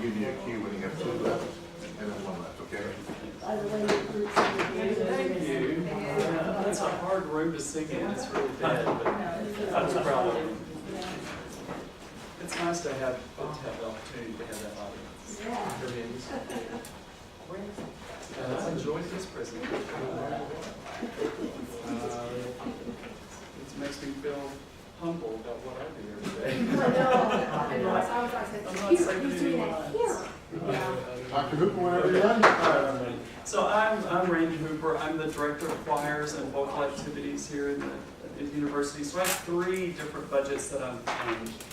give you a cue when you have 2 left and then 1 left, okay? By the way, your group's Thank you. It's a hard room to sing in. It's really bad, but I was proud of it. It's nice to have the opportunity to have that audience. Yeah. I enjoyed this presentation. It makes me feel humble about what I do every day. I know. I'm not saving any lines. Dr. Hooper, whenever you're ready. So I'm Randy Hooper. I'm the Director of Choirs and Vocal Activities here in the university. So I have 3 different budgets that I'm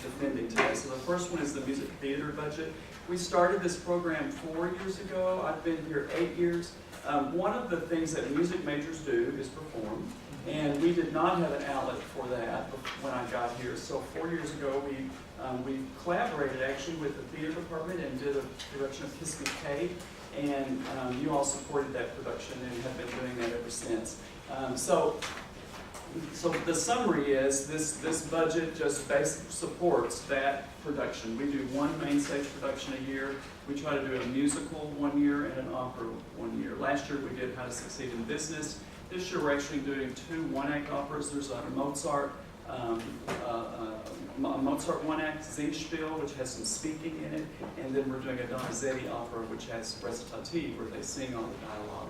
defending today. So the first one is the music theater budget. We started this program 4 years ago. I've been here 8 years. One of the things that music majors do is perform. And we did not have an outlet for that when I got here. So 4 years ago, we collaborated actually with the theater department and did a production of Kiss Me Kate. And you all supported that production and have been doing that ever since. So the summary is this budget just basically supports that production. We do 1 main stage production a year. We try to do a musical 1 year and an opera 1 year. Last year we did How to Succeed in Business. This year we're actually doing 2 one-act operas. There's a Mozart 1-act Singspiel, which has some speaking in it, and then we're doing a Donizetti opera, which has recitative, where they sing all the dialogue.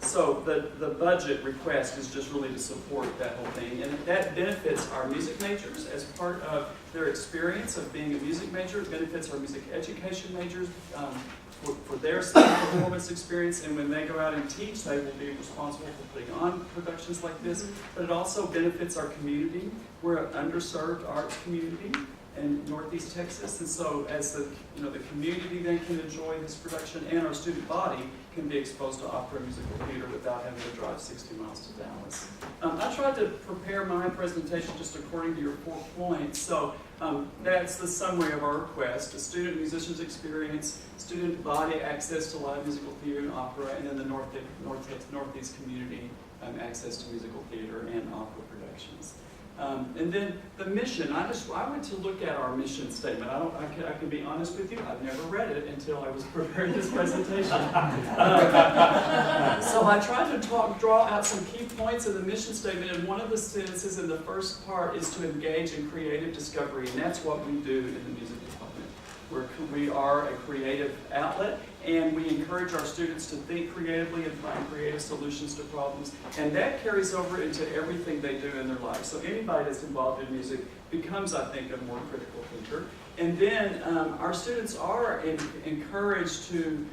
So the budget request is just really to support that whole thing, and that benefits our music majors as part of their experience of being a music major. It benefits our music education majors for their performance experience, and when they go out and teach, they will be responsible for putting on productions like this. But it also benefits our community. We're an underserved arts community in Northeast Texas, and so as the community then can enjoy this production, and our student body can be exposed to opera and musical theater without having to drive 60 miles to Dallas. I tried to prepare my presentation just according to your 4 points. So that's the summary of our request: a student musician's experience, student body access to live musical theater and opera, and then the Northeast community access to musical theater and opera productions. And then the mission, I went to look at our mission statement. I can be honest with you, I've never read it until I was preparing this presentation. So I tried to draw out some key points of the mission statement, and one of the sentences in the first part is to engage in creative discovery, and that's what we do in the music department. We are a creative outlet, and we encourage our students to think creatively and find creative solutions to problems, and that carries over into everything they do in their life. So anybody that's involved in music becomes, I think, a more critical thinker. And then our students are encouraged to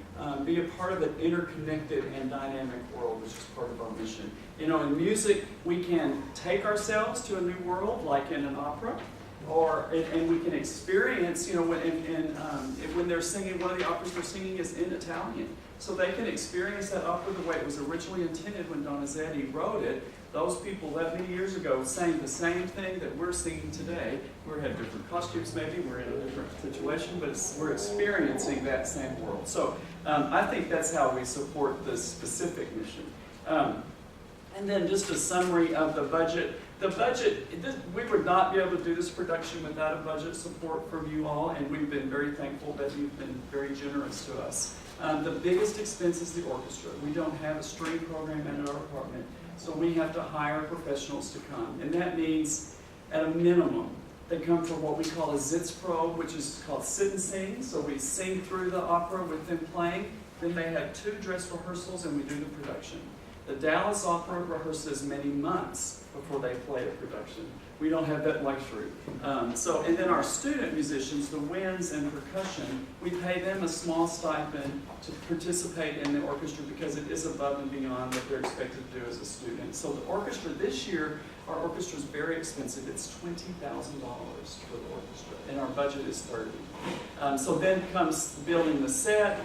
be a part of an interconnected and dynamic world, which is part of our mission. In music, we can take ourselves to a new world, like in an opera, and we can experience, when they're singing, one of the operas they're singing is in Italian. So they can experience that opera the way it was originally intended when Donizetti wrote it. Those people that many years ago sang the same thing that we're singing today. We have different costumes maybe, we're in a different situation, but we're experiencing that same world. So I think that's how we support this specific mission. And then just a summary of the budget. The budget, we would not be able to do this production without a budget support from you all, and we've been very thankful that you've been very generous to us. The biggest expense is the orchestra. We don't have a string program in our department, so we have to hire professionals to come. And that means, at a minimum, they come for what we call a Sitzprobe, which is called sit and sing. So we sing through the opera with them playing. Then they have 2 dress rehearsals, and we do the production. The Dallas Opera rehearses many months before they play a production. We don't have that luxury. And then our student musicians, the winds and percussion, we pay them a small stipend to participate in the orchestra because it is above and beyond what they're expected to do as a student. So the orchestra this year, our orchestra is very expensive. It's $20,000 for the orchestra, and our budget is $30,000. So then comes building the set.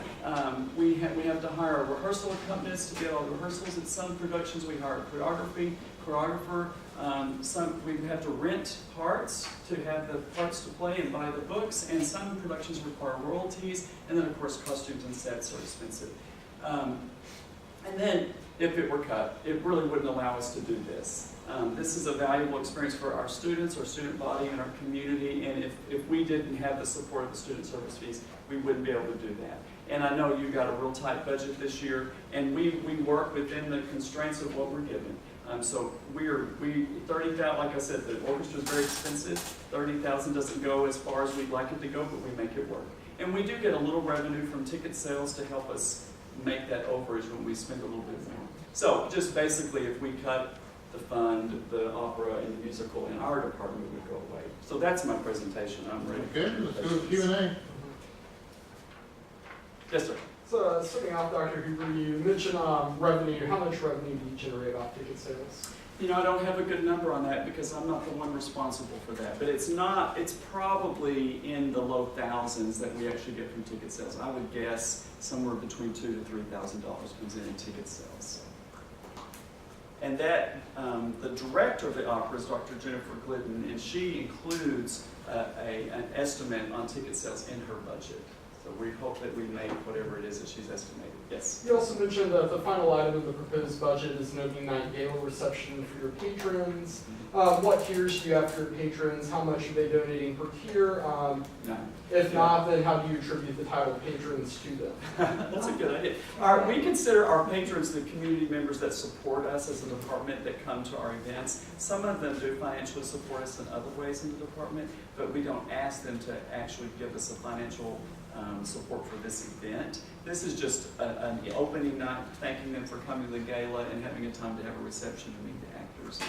We have to hire a rehearsal accompanist to get all the rehearsals. In some productions, we hire a choreographer. Some we have to rent parts to have the parts to play and buy the books, and some productions require royalties, and then of course costumes and sets are expensive. And then, if it were cut, it really wouldn't allow us to do this. This is a valuable experience for our students, our student body, and our community, and if we didn't have the support of the student service fees, we wouldn't be able to do that. And I know you've got a real tight budget this year, and we work within the constraints of what we're given. So we 30,000, like I said, the orchestra is very expensive. 30,000 doesn't go as far as we'd like it to go, but we make it work. And we do get a little revenue from ticket sales to help us make that overage when we spend a little bit more. So just basically, if we cut the fund, the opera, and the musical in our department would go away. So that's my presentation. I'm ready. Okay, let's do a Q&A. Yes, sir. So, starting off, Dr. Hooper, you mentioned revenue. How much revenue do you generate off ticket sales? You know, I don't have a good number on that because I'm not the one responsible for that. But it's probably in the low thousands that we actually get from ticket sales. I would guess somewhere between $2,000 to $3,000 comes in ticket sales. And that, the director of the opera is Dr. Jennifer Glidden, and she includes an estimate on ticket sales in her budget. So we hope that we make whatever it is that she's estimated. Yes? You also mentioned that the final item of the proposed budget is an opening night gala reception for your patrons. What tiers do you have for your patrons? How much are they donating per tier? None. If not, then how do you attribute the title patrons to them? That's a good idea. We consider our patrons the community members that support us as a department that come to our events. Some of them do financially support us in other ways in the department, but we don't ask them to actually give us a financial support for this event. This is just an opening night, thanking them for coming to the gala and having a time to have a reception and meet the actors.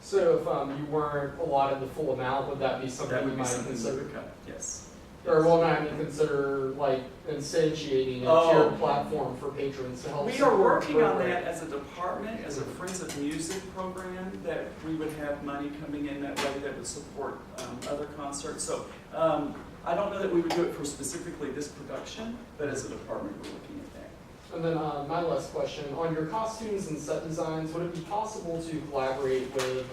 So if you weren't allotted the full amount, would that be something That you would be might something we consider? would cut, yes. Or will not consider like instantiating a tiered platform for patrons to help We are support working on program? that as a department, as a Friends of Music program, that we would have money coming in that way that would support other concerts. So I don't know that we would do it for specifically this production, but as a department, we're looking at that. And then my last question, on your costumes and set designs, would it be possible to collaborate with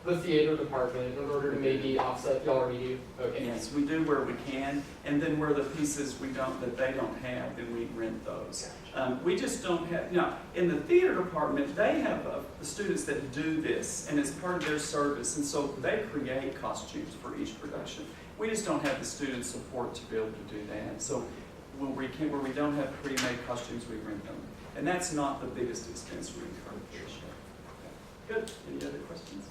the theater department in order to maybe offset, you already do? Okay. Yes, we do where we can, and then where the pieces that they don't have, then we rent those. We just don't have, now, in the theater department, they have the students that do this, and it's part of their service, and so they create costumes for each production. We just don't have the student support to be able to do that. So where we don't have pre-made costumes, we rent them. And that's not the biggest expense we incur this year. Good. Any other questions?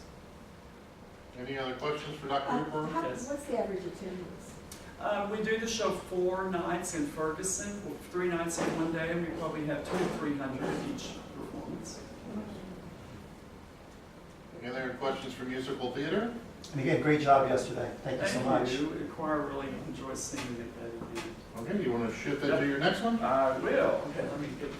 Any other questions for Dr. Hooper? Yes. What's the average attendance? We do the show 4 nights in Ferguson, 3 nights in one day, and we probably have 200 to 300 each performance. Any other questions for musical theater? And again, great job yesterday. Thank you so much. Thank you. The choir really enjoys singing at that event. Okay, you want to shift that to your next one? I will. Okay, let me get